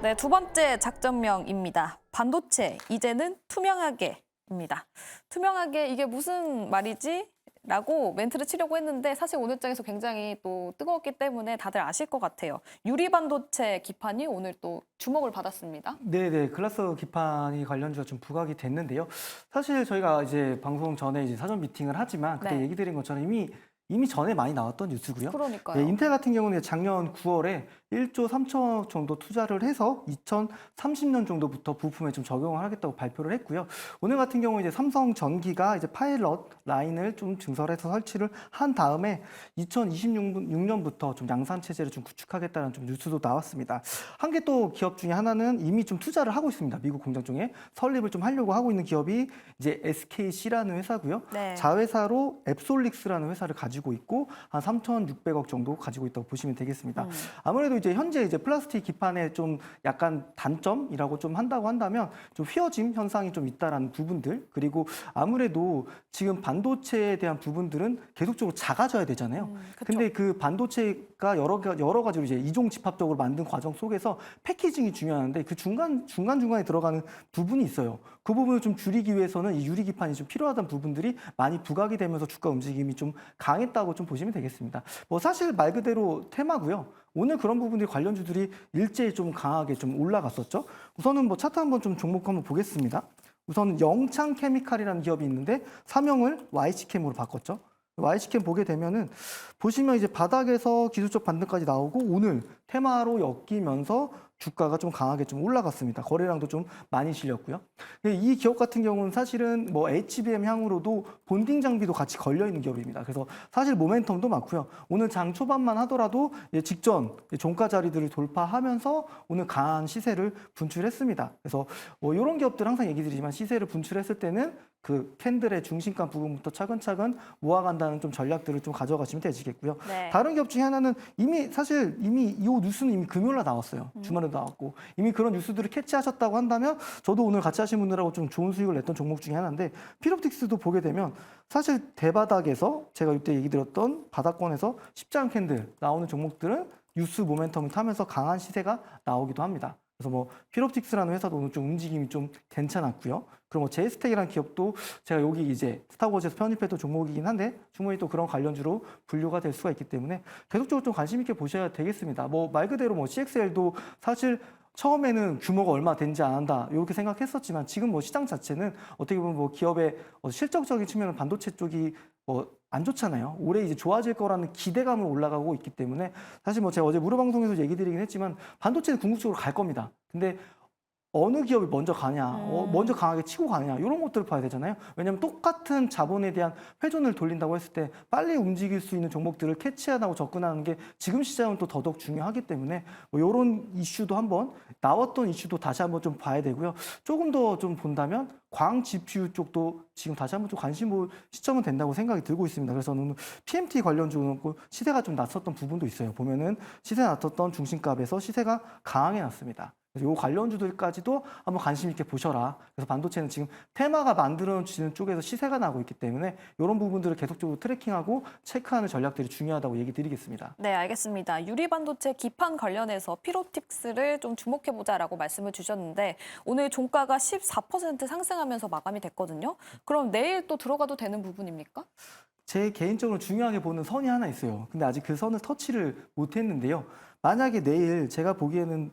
네, 두 번째 작전명입니다. 반도체, 이제는 투명하게입니다. 투명하게 이게 무슨 말이지? 라고 멘트를 치려고 했는데 사실 오늘 장에서 굉장히 또 뜨거웠기 때문에 다들 아실 것 같아요. 유리 반도체 기판이 오늘 또 주목을 받았습니다. 네네, 글라스 기판이 관련주가 좀 부각이 됐는데요. 사실 저희가 이제 방송 전에 이제 사전 미팅을 하지만 그때 네. 얘기 드린 것처럼 이미 전에 많이 나왔던 뉴스고요. 그러니까요. 네, 인텔 같은 경우는 작년 9월에 1조 3천억 정도 투자를 해서 2030년 정도부터 부품에 좀 적용을 하겠다고 발표를 했고요. 오늘 같은 경우 이제 삼성전기가 이제 파일럿 라인을 좀 증설해서 설치를 한 다음에 2026년부터 좀 양산 체제를 좀 구축하겠다는 좀 뉴스도 나왔습니다. 한 개 또 기업 중에 하나는 이미 좀 투자를 하고 있습니다. 미국 공장 중에 설립을 좀 하려고 하고 있는 기업이 이제 SKC라는 회사고요. 네. 자회사로 앱솔릭스라는 회사를 가지고 있고 한 3,600억 정도 가지고 있다고 보시면 되겠습니다. 아무래도 이제 현재 이제 플라스틱 기판의 좀 약간 단점이라고 좀 한다고 한다면 좀 휘어짐 현상이 좀 있다라는 부분들, 그리고 아무래도 지금 반도체에 대한 부분들은 계속적으로 작아져야 되잖아요. 그쵸. 근데 그 반도체가 여러 가지로 이제 이종 집합적으로 만든 과정 속에서 패키징이 중요한데 그 중간중간에 들어가는 부분이 있어요. 그 부분을 좀 줄이기 위해서는 이 유리 기판이 좀 필요하다는 부분들이 많이 부각이 되면서 주가 움직임이 좀 강했다고 좀 보시면 되겠습니다. 뭐 사실 말 그대로 테마고요. 오늘 그런 부분들이 관련주들이 일제히 좀 강하게 좀 올라갔었죠. 우선은 뭐 차트 한번 좀 종목 한번 보겠습니다. 우선 영창 케미칼이라는 기업이 있는데 사명을 YC캠으로 바꿨죠. YC캠 보게 되면은 보시면 이제 바닥에서 기술적 반등까지 나오고 오늘 테마로 엮이면서 주가가 좀 강하게 좀 올라갔습니다. 거래량도 좀 많이 실렸고요. 이 기업 같은 경우는 사실은 뭐 HBM 향으로도 본딩 장비도 같이 걸려 있는 기업입니다. 그래서 사실 모멘텀도 많고요. 오늘 장 초반만 하더라도 직전 종가 자리들을 돌파하면서 오늘 강한 시세를 분출했습니다. 그래서 뭐 이런 기업들 항상 얘기 드리지만 시세를 분출했을 때는 그 캔들의 중심가 부분부터 차근차근 모아간다는 좀 전략들을 좀 가져가시면 되시겠고요. 네. 다른 기업 중에 하나는 이미 이 뉴스는 이미 금요일날 나왔어요. 주말에도 나왔고 이미 그런 뉴스들을 캐치하셨다고 한다면 저도 오늘 같이 하신 분들하고 좀 좋은 수익을 냈던 종목 중에 하나인데 필옵틱스도 보게 되면 사실 대바닥에서 제가 이때 얘기 드렸던 바닥권에서 십자형 캔들 나오는 종목들은 뉴스 모멘텀을 타면서 강한 시세가 나오기도 합니다. 그래서 뭐 필옵틱스라는 회사도 오늘 좀 움직임이 좀 괜찮았고요. 그리고 뭐 제이스텍이라는 기업도 제가 여기 이제 스타워즈에서 편입했던 종목이긴 한데 충분히 또 그런 관련주로 분류가 될 수가 있기 때문에 계속적으로 좀 관심 있게 보셔야 되겠습니다. 뭐 말 그대로 뭐 CXL도 사실 처음에는 규모가 얼마 된지 안 한다 이렇게 생각했었지만 지금 뭐 시장 자체는 어떻게 보면 뭐 기업의 실적적인 측면은 반도체 쪽이 뭐 안 좋잖아요. 올해 이제 좋아질 거라는 기대감을 올라가고 있기 때문에 사실 뭐 제가 어제 무료 방송에서 얘기 드리긴 했지만 반도체는 궁극적으로 갈 겁니다. 근데 어느 기업이 먼저 가냐, 먼저 강하게 치고 가느냐 이런 것들을 봐야 되잖아요. 왜냐하면 똑같은 자본에 대한 회전을 돌린다고 했을 때 빨리 움직일 수 있는 종목들을 캐치하고 접근하는 게 지금 시장은 또 더더욱 중요하기 때문에 뭐 이런 이슈도 한번 나왔던 이슈도 다시 한번 좀 봐야 되고요. 조금 더 좀 본다면 광 GPU 쪽도 지금 다시 한번 좀 관심 볼 시점은 된다고 생각이 들고 있습니다. 그래서 오늘 PMT 관련주는 시세가 좀 낮섰던 부분도 있어요. 보면은 시세 낮섰던 중심값에서 시세가 강하게 났습니다. 그래서 이 관련주들까지도 한번 관심 있게 보셔라. 그래서 반도체는 지금 테마가 만들어지는 쪽에서 시세가 나고 있기 때문에 이런 부분들을 계속적으로 트래킹하고 체크하는 전략들이 중요하다고 얘기 드리겠습니다. 네, 알겠습니다. 유리 반도체 기판 관련해서 필옵틱스를 좀 주목해보자라고 말씀을 주셨는데 오늘 종가가 14% 상승하면서 마감이 됐거든요. 그럼 내일 또 들어가도 되는 부분입니까? 제 개인적으로 중요하게 보는 선이 하나 있어요. 근데 아직 그 선을 터치를 못 했는데요. 만약에 내일 제가 보기에는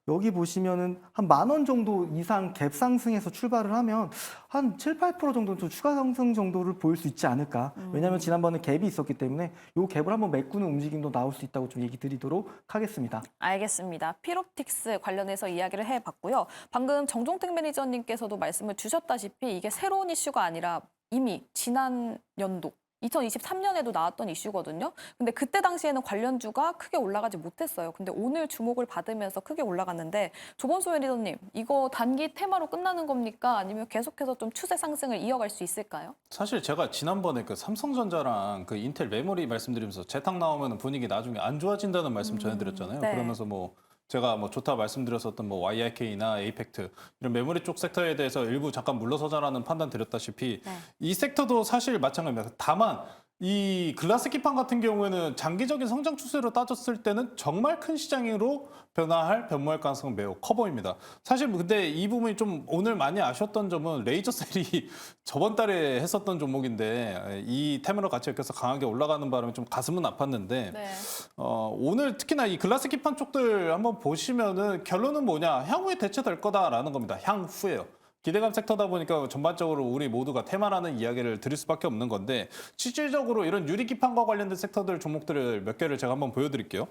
여기 보시면은 한 10,000원 정도 이상 갭 상승해서 출발을 하면 한 7, 8% 정도 좀 추가 상승 정도를 보일 수 있지 않을까. 왜냐하면 지난번에 갭이 있었기 때문에 이 갭을 한번 메꾸는 움직임도 나올 수 있다고 좀 얘기 드리도록 하겠습니다. 알겠습니다. 필옵틱스 관련해서 이야기를 해봤고요. 방금 정종택 매니저님께서도 말씀을 주셨다시피 이게 새로운 이슈가 아니라 이미 지난 연도 2023년에도 나왔던 이슈거든요. 근데 그때 당시에는 관련주가 크게 올라가지 못했어요. 근데 오늘 주목을 받으면서 크게 올라갔는데 조범수 매니저님, 이거 단기 테마로 끝나는 겁니까? 아니면 계속해서 좀 추세 상승을 이어갈 수 있을까요? 사실 제가 지난번에 그 삼성전자랑 그 인텔 메모리 말씀드리면서 재탕 나오면 분위기 나중에 안 좋아진다는 말씀 전해드렸잖아요. 네. 그러면서 뭐 제가 뭐 좋다 말씀드렸었던 뭐 YIK나 에이펙트 이런 메모리 쪽 섹터에 대해서 일부 잠깐 물러서자라는 판단 드렸다시피 네. 이 섹터도 사실 마찬가지입니다. 다만 이 글라스 기판 같은 경우에는 장기적인 성장 추세로 따졌을 때는 정말 큰 시장으로 변모할 가능성은 매우 커 보입니다. 사실 근데 이 부분이 좀 오늘 많이 아쉬웠던 점은 레이저 셀이 저번 달에 했었던 종목인데 이 테마로 같이 엮여서 강하게 올라가는 바람에 좀 가슴은 아팠는데 네. 오늘 특히나 이 글라스 기판 쪽들 한번 보시면은 결론은 뭐냐? 향후에 대체될 거다라는 겁니다. 향후에요. 기대감 섹터다 보니까 전반적으로 우리 모두가 테마라는 이야기를 드릴 수밖에 없는 건데 실질적으로 이런 유리기판과 관련된 sektor들 종목들을 몇 개를 제가 한번 보여드릴게요.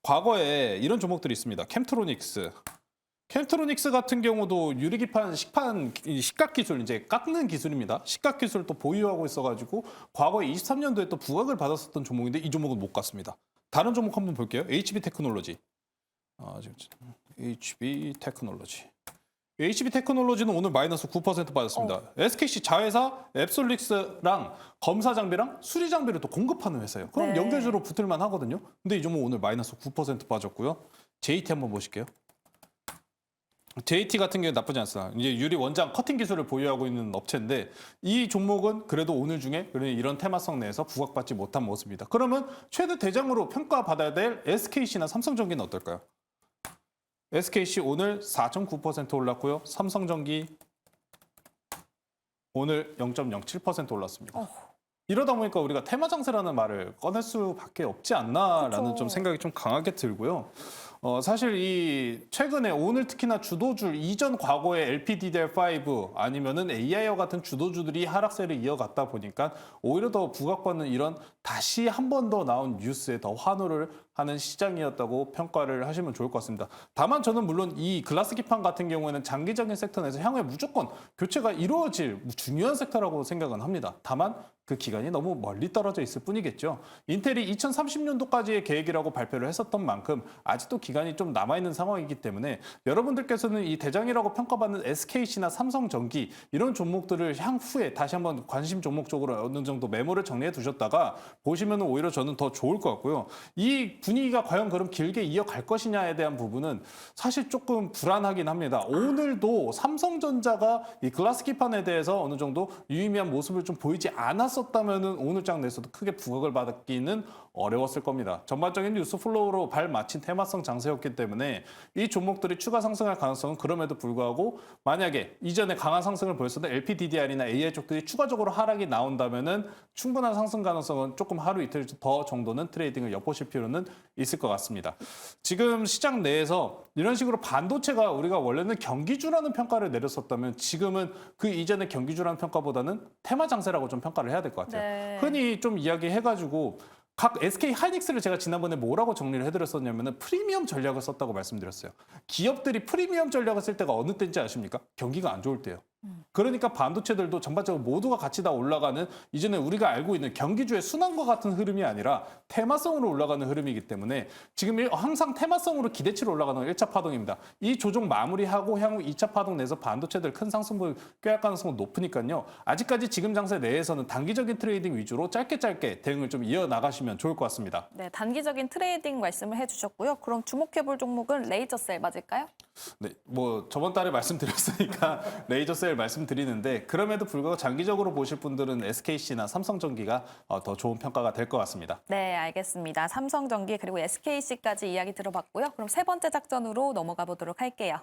과거에 이런 종목들이 있습니다. 캠트로닉스. 캠트로닉스 같은 경우도 유리기판 식각 기술, 이제 깎는 기술입니다. 식각 기술을 또 보유하고 있어가지고 과거에 23년도에 또 부각을 받았었던 종목인데 이 종목은 못 갔습니다. 다른 종목 한번 볼게요. HB 테크놀로지. HB 테크놀로지. HB 테크놀로지는 오늘 마이너스 9% 빠졌습니다. SKC 자회사 앱솔릭스랑 검사 장비랑 수리 장비를 또 공급하는 회사예요. 그럼 네. 연결주로 붙을만 하거든요. 근데 이 종목 오늘 마이너스 9% 빠졌고요. JT 한번 보실게요. JT 같은 경우는 나쁘지 않습니다. 이제 유리 원장 커팅 기술을 보유하고 있는 업체인데 이 종목은 그래도 오늘 중에 이런 테마성 내에서 부각받지 못한 모습입니다. 그러면 최대 대장으로 평가받아야 될 SKC나 삼성전기는 어떨까요? SKC 오늘 4.9% 올랐고요. 삼성전기 오늘 0.07% 올랐습니다. 이러다 보니까 우리가 테마 장세라는 말을 꺼낼 수밖에 없지 않나라는 그쵸. 좀 생각이 좀 강하게 들고요. 사실 이 최근에 오늘 특히나 주도주 이전 과거의 LPDDR5 아니면은 AI와 같은 주도주들이 하락세를 이어갔다 보니까 오히려 더 부각받는 이런 다시 한 번 더 나온 뉴스에 더 환호를 하는 시장이었다고 평가를 하시면 좋을 것 같습니다. 다만 저는 물론 이 글라스 기판 같은 경우에는 장기적인 섹터 내에서 향후에 무조건 교체가 이루어질 중요한 섹터라고 생각은 합니다. 다만 그 기간이 너무 멀리 떨어져 있을 뿐이겠죠. 인텔이 2030년도까지의 계획이라고 발표를 했었던 만큼 아직도 기간이 좀 남아있는 상황이기 때문에 여러분들께서는 이 대장이라고 평가받는 SKC나 삼성전기 이런 종목들을 향후에 다시 한번 관심 종목 쪽으로 어느 정도 메모를 정리해 두셨다가 보시면 오히려 저는 더 좋을 것 같고요. 이 분위기가 과연 그럼 길게 이어갈 것이냐에 대한 부분은 사실 조금 불안하긴 합니다. 오늘도 삼성전자가 이 글라스 기판에 대해서 어느 정도 유의미한 모습을 좀 보이지 않았었다면은 오늘 장 내에서도 크게 부각을 받기는 어려웠을 겁니다. 전반적인 뉴스 플로우로 발마친 테마성 장세였기 때문에 이 종목들이 추가 상승할 가능성은 그럼에도 불구하고 만약에 이전에 강한 상승을 보였었던 LPDDR이나 AI 쪽들이 추가적으로 하락이 나온다면은 충분한 상승 가능성은 조금 하루 이틀 더 정도는 트레이딩을 엿보실 필요는 있을 것 같습니다. 지금 시장 내에서 이런 식으로 반도체가 우리가 원래는 경기주라는 평가를 내렸었다면 지금은 그 이전의 경기주라는 평가보다는 테마 장세라고 좀 평가를 해야 될 것 같아요. 네. 흔히 좀 이야기해가지고 각 SK 하이닉스를 제가 지난번에 뭐라고 정리를 해드렸었냐면은 프리미엄 전략을 썼다고 말씀드렸어요. 기업들이 프리미엄 전략을 쓸 때가 어느 때인지 아십니까? 경기가 안 좋을 때예요. 그러니까 반도체들도 전반적으로 모두가 같이 다 올라가는 이전에 우리가 알고 있는 경기주의 순환과 같은 흐름이 아니라 테마성으로 올라가는 흐름이기 때문에 지금 항상 테마성으로 기대치로 올라가는 건 1차 파동입니다. 이 조정 마무리하고 향후 2차 파동 내에서 반도체들 큰 상승을 꾀할 가능성은 높으니까요. 아직까지 지금 장세 내에서는 단기적인 트레이딩 위주로 짧게 대응을 좀 이어나가시면 좋을 것 같습니다. 네, 단기적인 트레이딩 말씀을 해주셨고요. 그럼 주목해볼 종목은 레이저셀 맞을까요? 네, 뭐 저번 달에 말씀드렸으니까 레이저셀 말씀드리는데 그럼에도 불구하고 장기적으로 보실 분들은 SKC나 삼성전기가 더 좋은 평가가 될 것 같습니다. 네, 알겠습니다. 삼성전기 그리고 SKC까지 이야기 들어봤고요. 그럼 세 번째 작전으로 넘어가 보도록 할게요.